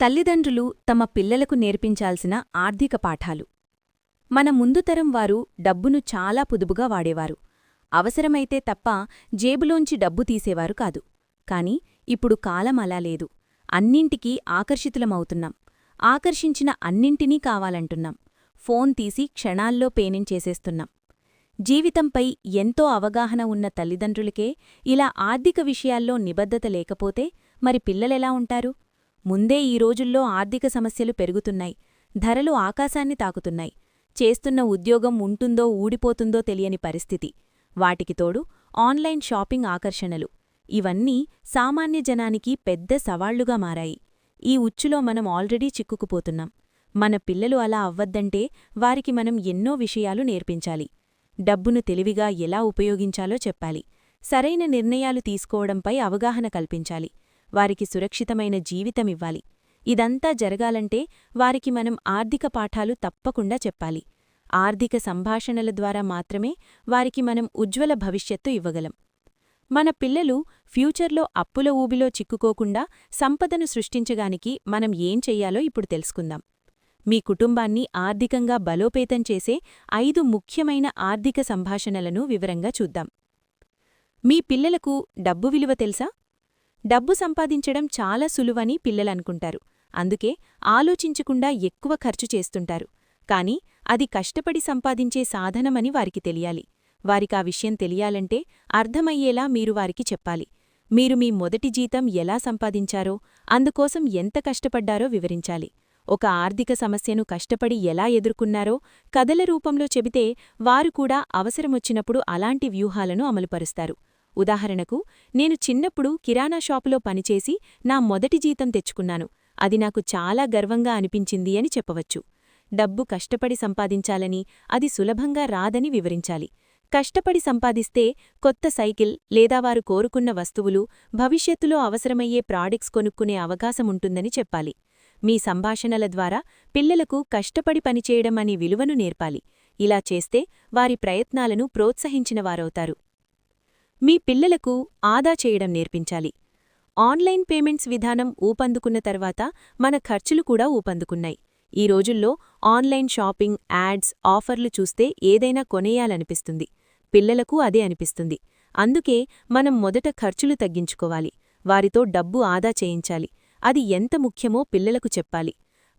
తల్లిదండ్రులు తమ పిల్లలకు నేర్పించాల్సిన ఆర్థిక పాఠాలు. మన ముందు తరం వారు డబ్బును చాలా పొదుపుగా వాడేవారు. అవసరమైతే తప్ప జేబులోంచి డబ్బు తీసేవారు కాదు. కాని ఇప్పుడు కాలం అలా లేదు. అన్నింటికీ ఆకర్షితులమవుతున్నాం. ఆకర్షించిన అన్నింటినీ కావాలంటున్నాం. ఫోన్ తీసి క్షణాల్లో పేమెంట్ చేసేస్తున్నాం. జీవితంపై ఎంతో అవగాహన ఉన్న తల్లిదండ్రులకే ఇలా ఆర్థిక విషయాల్లో నిబద్ధత లేకపోతే మరి పిల్లలెలా ఉంటారు? ముందే ఈ రోజుల్లో ఆర్థిక సమస్యలు పెరుగుతున్నాయి. ధరలు ఆకాశాన్ని తాకుతున్నాయి. చేస్తున్న ఉద్యోగం ఉంటుందో ఊడిపోతుందో తెలియని పరిస్థితి. వాటికి తోడు ఆన్లైన్ షాపింగ్ ఆకర్షణలు. ఇవన్నీ సామాన్య జనానికి పెద్ద సవాళ్లుగా మారాయి. ఈ ఉచ్చులో మనం ఆల్రెడీ చిక్కుకుపోతున్నాం. మన పిల్లలు అలా అవ్వద్దంటే వారికి మనం ఎన్నో విషయాలు నేర్పించాలి. డబ్బును తెలివిగా ఎలా ఉపయోగించాలో చెప్పాలి. సరైన నిర్ణయాలు తీసుకోవడంపై అవగాహన కల్పించాలి. వారికి సురక్షితమైన జీవితమివ్వాలి. ఇదంతా జరగాలంటే వారికి మనం ఆర్థిక పాఠాలు తప్పకుండా చెప్పాలి. ఆర్థిక సంభాషణల ద్వారా మాత్రమే వారికి మనం ఉజ్వల భవిష్యత్తు ఇవ్వగలం. మన పిల్లలు ఫ్యూచర్లో అప్పుల ఊబిలో చిక్కుకోకుండా సంపదను సృష్టించగానికి మనం ఏం చెయ్యాలో ఇప్పుడు తెలుసుకుందాం. మీ కుటుంబాన్ని ఆర్థికంగా బలోపేతం చేసే 5 ముఖ్యమైన ఆర్థిక సంభాషణలను వివరంగా చూద్దాం. మీ పిల్లలకు డబ్బు విలువ తెలుసా? డబ్బు సంపాదించడం చాలా సులువని పిల్లలనుకుంటారు. అందుకే ఆలోచించకుండా ఎక్కువ ఖర్చు చేస్తుంటారు. కాని అది కష్టపడి సంపాదించే సాధనమని వారికి తెలియాలి. వారికా విషయం తెలియాలంటే అర్థమయ్యేలా మీరు వారికి చెప్పాలి. మీరు మీ మొదటి జీతం ఎలా సంపాదించారో, అందుకోసం ఎంత కష్టపడ్డారో వివరించాలి. ఒక ఆర్థిక సమస్యను కష్టపడి ఎలా ఎదుర్కొన్నారో కథల రూపంలో చెబితే వారు కూడా అవసరమొచ్చినప్పుడు అలాంటి వ్యూహాలను అమలుపరుస్తారు. ఉదాహరణకు, నేను చిన్నప్పుడు కిరాణా షాపులో పనిచేసి నా మొదటి జీతం తెచ్చుకున్నాను. అది నాకు చాలా గర్వంగా అనిపించింది అని చెప్పవచ్చు. డబ్బు కష్టపడి సంపాదించాలని, అది సులభంగా రాదని వివరించాలి. కష్టపడి సంపాదిస్తే కొత్త సైకిల్ లేదా వారు కోరుకున్న వస్తువులు, భవిష్యత్తులో అవసరమయ్యే ప్రాడక్ట్స్ కొనుక్కునే అవకాశముంటుందని చెప్పాలి. మీ సంభాషణల ద్వారా పిల్లలకు కష్టపడి పనిచేయడం అనే విలువను నేర్పాలి. ఇలా చేస్తే వారి ప్రయత్నాలను ప్రోత్సహించినవారవుతారు. మీ పిల్లలకు ఆదా చేయడం నేర్పించాలి. ఆన్లైన్ పేమెంట్స్ విధానం ఊపందుకున్న తర్వాత మన ఖర్చులు కూడా ఊపందుకున్నాయి. ఈ రోజుల్లో ఆన్లైన్ షాపింగ్, యాడ్స్, ఆఫర్లు చూస్తే ఏదైనా కొనేయాలనిపిస్తుంది. పిల్లలకు అదే అనిపిస్తుంది. అందుకే మనం మొదట ఖర్చులు తగ్గించుకోవాలి. వారితో డబ్బు ఆదా చేయించాలి. అది ఎంత ముఖ్యమో పిల్లలకు చెప్పాలి.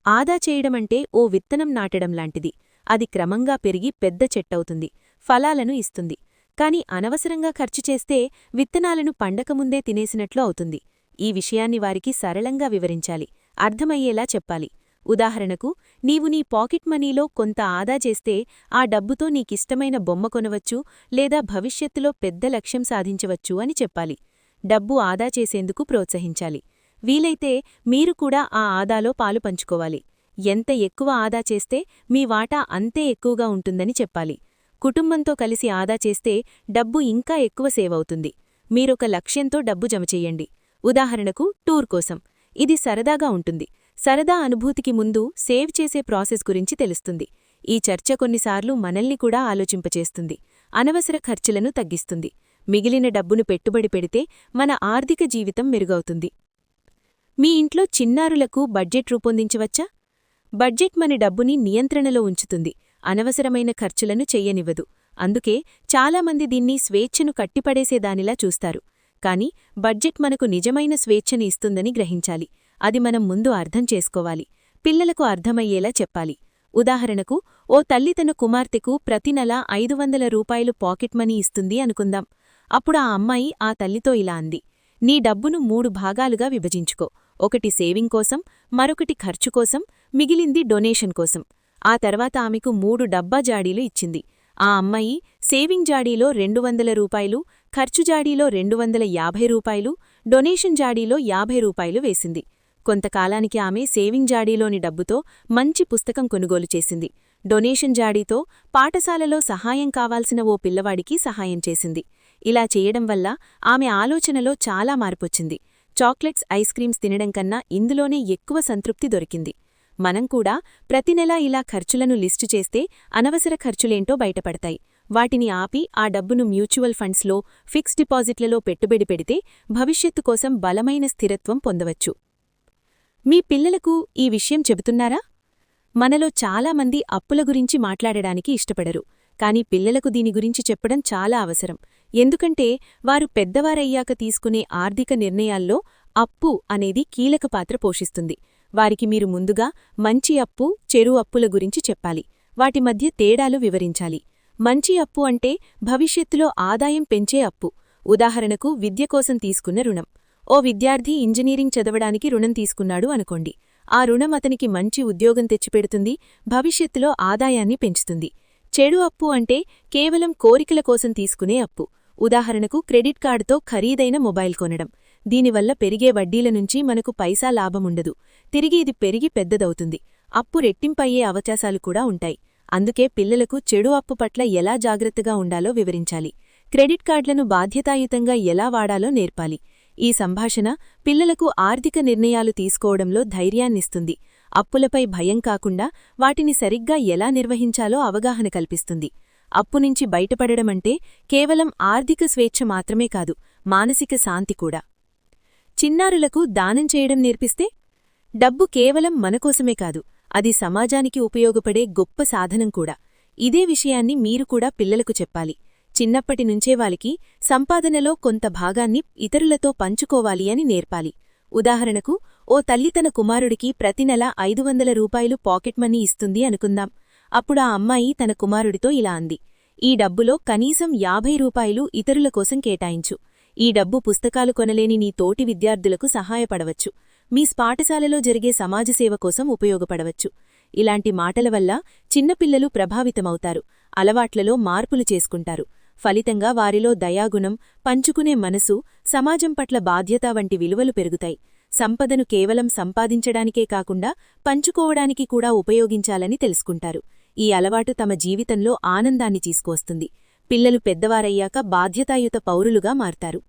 ఆదా చేయడమంటే ఓ విత్తనం నాటడం లాంటిది. అది క్రమంగా పెరిగి పెద్ద చెట్టవుతుంది, ఫలాలను ఇస్తుంది. కాని అనవసరంగా ఖర్చు చేస్తే విత్తనాలను పండకముందే తినేసినట్లు అవుతుంది. ఈ విషయాన్ని వారికి సరళంగా వివరించాలి. అర్థమయ్యేలా చెప్పాలి. ఉదాహరణకు, నీవు నీ పాకెట్ మనీలో కొంత ఆదా చేస్తే ఆ డబ్బుతో నీకిష్టమైన బొమ్మ కొనవచ్చు లేదా భవిష్యత్తులో పెద్ద లక్ష్యం సాధించవచ్చు అని చెప్పాలి. డబ్బు ఆదా చేసేందుకు ప్రోత్సహించాలి. వీలైతే మీరు కూడా ఆ ఆదాలో పాలు పంచుకోవాలి. ఎంత ఎక్కువ ఆదా చేస్తే మీ వాటా అంతే ఎక్కువగా ఉంటుందని చెప్పాలి. కుటుంబంతో కలిసి ఆదా చేస్తే డబ్బు ఇంకా ఎక్కువ సేవవుతుంది. మీరొక లక్ష్యంతో డబ్బు జమచెయ్యండి. ఉదాహరణకు, టూర్ కోసం. ఇది సరదాగా ఉంటుంది. సరదా అనుభూతికి ముందు సేవ్ చేసే ప్రాసెస్ గురించి తెలుస్తుంది. ఈ చర్చ కొన్నిసార్లు మనల్ని కూడా ఆలోచింపచేస్తుంది. అనవసర ఖర్చులను తగ్గిస్తుంది. మిగిలిన డబ్బును పెట్టుబడి పెడితే మన ఆర్థిక జీవితం మెరుగవుతుంది. మీ ఇంట్లో చిన్నారులకు బడ్జెట్ రూపొందించవచ్చా? బడ్జెట్ మన డబ్బుని నియంత్రణలో ఉంచుతుంది. అనవసరమైన ఖర్చులను చెయ్యనివ్వదు. అందుకే చాలామంది దీన్ని స్వేచ్ఛను కట్టిపడేసేదానిలా చూస్తారు. కాని బడ్జెట్ మనకు నిజమైన స్వేచ్ఛని ఇస్తుందని గ్రహించాలి. అది మనం ముందు అర్థం చేసుకోవాలి. పిల్లలకు అర్థమయ్యేలా చెప్పాలి. ఉదాహరణకు, ఓ తల్లి తన కుమార్తెకు ప్రతి నెల 500 రూపాయలు పాకెట్ మనీ ఇస్తుంది అనుకుందాం. అప్పుడు ఆ అమ్మాయి ఆ తల్లితో ఇలా అంది: నీ డబ్బును 3 భాగాలుగా విభజించుకో. ఒకటి సేవింగ్ కోసం, మరొకటి ఖర్చు కోసం, మిగిలింది డొనేషన్ కోసం. ఆ తర్వాత ఆమెకు 3 డబ్బా జాడీలు ఇచ్చింది. ఆ అమ్మాయి సేవింగ్ జాడీలో 200 రూపాయలు, ఖర్చు జాడీలో 250 రూపాయలు, డొనేషన్ జాడీలో 50 రూపాయలు వేసింది. కొంతకాలానికి ఆమె సేవింగ్ జాడీలోని డబ్బుతో మంచి పుస్తకం కొనుగోలు చేసింది. డొనేషన్ జాడీతో పాఠశాలలో సహాయం కావాల్సిన ఓ పిల్లవాడికి సహాయం చేసింది. ఇలా చేయడం వల్ల ఆమె ఆలోచనలో చాలా మార్పొచ్చింది. చాక్లెట్స్, ఐస్ క్రీమ్స్ తినడం కన్నా ఇందులోనే ఎక్కువ సంతృప్తి దొరికింది. మనం కూడా ప్రతి నెలా ఇలా ఖర్చులను లిస్టు చేస్తే అనవసర ఖర్చులేంటో బయటపడతాయి. వాటిని ఆపి ఆ డబ్బును మ్యూచువల్ ఫండ్స్లో, ఫిక్స్డ్ డిపాజిట్లలో పెట్టుబడి పెడితే భవిష్యత్తు కోసం బలమైన స్థిరత్వం పొందవచ్చు. మీ పిల్లలకు ఈ విషయం చెబుతున్నారా? మనలో చాలామంది అప్పుల గురించి మాట్లాడడానికి ఇష్టపడరు, కాని పిల్లలకు దీని గురించి చెప్పడం చాలా అవసరం. ఎందుకంటే వారు పెద్దవారయ్యాక తీసుకునే ఆర్థిక నిర్ణయాల్లో అప్పు అనేది కీలక పాత్ర పోషిస్తుంది. వారికి మీరు ముందుగా మంచి అప్పు, చెడు అప్పుల గురించి చెప్పాలి. వాటి మధ్య తేడాలు వివరించాలి. మంచి అప్పు అంటే భవిష్యత్తులో ఆదాయం పెంచే అప్పు. ఉదాహరణకు విద్య కోసం తీసుకున్న రుణం. ఓ విద్యార్థి ఇంజనీరింగ్ చదవడానికి రుణం తీసుకున్నాడు అనుకోండి. ఆ రుణం అతనికి మంచి ఉద్యోగం తెచ్చిపెడుతుంది, భవిష్యత్తులో ఆదాయాన్ని పెంచుతుంది. చెడు అప్పు అంటే కేవలం కోరికల కోసం తీసుకునే అప్పు. ఉదాహరణకు క్రెడిట్ కార్డుతో ఖరీదైన మొబైల్ కొనడం. దీనివల్ల పెరిగే వడ్డీల నుంచి మనకు పైసా లాభముండదు. తిరిగి ఇది పెరిగి పెద్దదవుతుంది. అప్పు రెట్టింపయ్యే అవకాశాలు కూడా ఉంటాయి. అందుకే పిల్లలకు చెడు అప్పు పట్ల ఎలా జాగ్రత్తగా ఉండాలో వివరించాలి. క్రెడిట్ కార్డులను బాధ్యతాయుతంగా ఎలా వాడాలో నేర్పాలి. ఈ సంభాషణ పిల్లలకు ఆర్థిక నిర్ణయాలు తీసుకోవడంలో ధైర్యాన్నిస్తుంది. అప్పులపై భయం కాకుండా వాటిని సరిగ్గా ఎలా నిర్వహించాలో అవగాహన కల్పిస్తుంది. అప్పునుంచి బయటపడడమంటే కేవలం ఆర్థిక స్వేచ్ఛ మాత్రమే కాదు, మానసిక శాంతి కూడా. చిన్నారులకు దానం చేయడం నేర్పిస్తే? డబ్బు కేవలం మనకోసమే కాదు, అది సమాజానికి ఉపయోగపడే గొప్ప సాధనం కూడా. ఇదే విషయాన్ని మీరు కూడా పిల్లలకు చెప్పాలి. చిన్నప్పటినుంచే వాళ్ళకి సంపాదనలో కొంత భాగాన్ని ఇతరులతో పంచుకోవాలి అని నేర్పాలి. ఉదాహరణకు, ఓ తల్లి తన కుమారుడికి ప్రతి నెల 500 రూపాయలు పాకెట్ మనీ ఇస్తుంది అనుకుందాం. అప్పుడు ఆ అమ్మాయి తన కుమారుడితో ఇలా అంది: ఈ డబ్బులో కనీసం 50 రూపాయలు ఇతరుల కోసం కేటాయించు. ఈ డబ్బు పుస్తకాలు కొనలేని నీ తోటి విద్యార్థులకు సహాయపడవచ్చు, మీ పాఠశాలలో జరిగే సమాజసేవ కోసం ఉపయోగపడవచ్చు. ఇలాంటి మాటల వల్ల చిన్నపిల్లలు ప్రభావితమవుతారు, అలవాట్లలో మార్పులు చేసుకుంటారు. ఫలితంగా వారిలో దయాగుణం, పంచుకునే మనసు, సమాజం పట్ల బాధ్యత వంటి విలువలు పెరుగుతాయి. సంపదను కేవలం సంపాదించడానికే కాకుండా పంచుకోవడానికి కూడా ఉపయోగించాలని తెలుసుకుంటారు. ఈ అలవాటు తమ జీవితంలో ఆనందాన్ని తీసుకువస్తుంది. పిల్లలు పెద్దవారయ్యాక బాధ్యతాయుత పౌరులుగా మారతారు.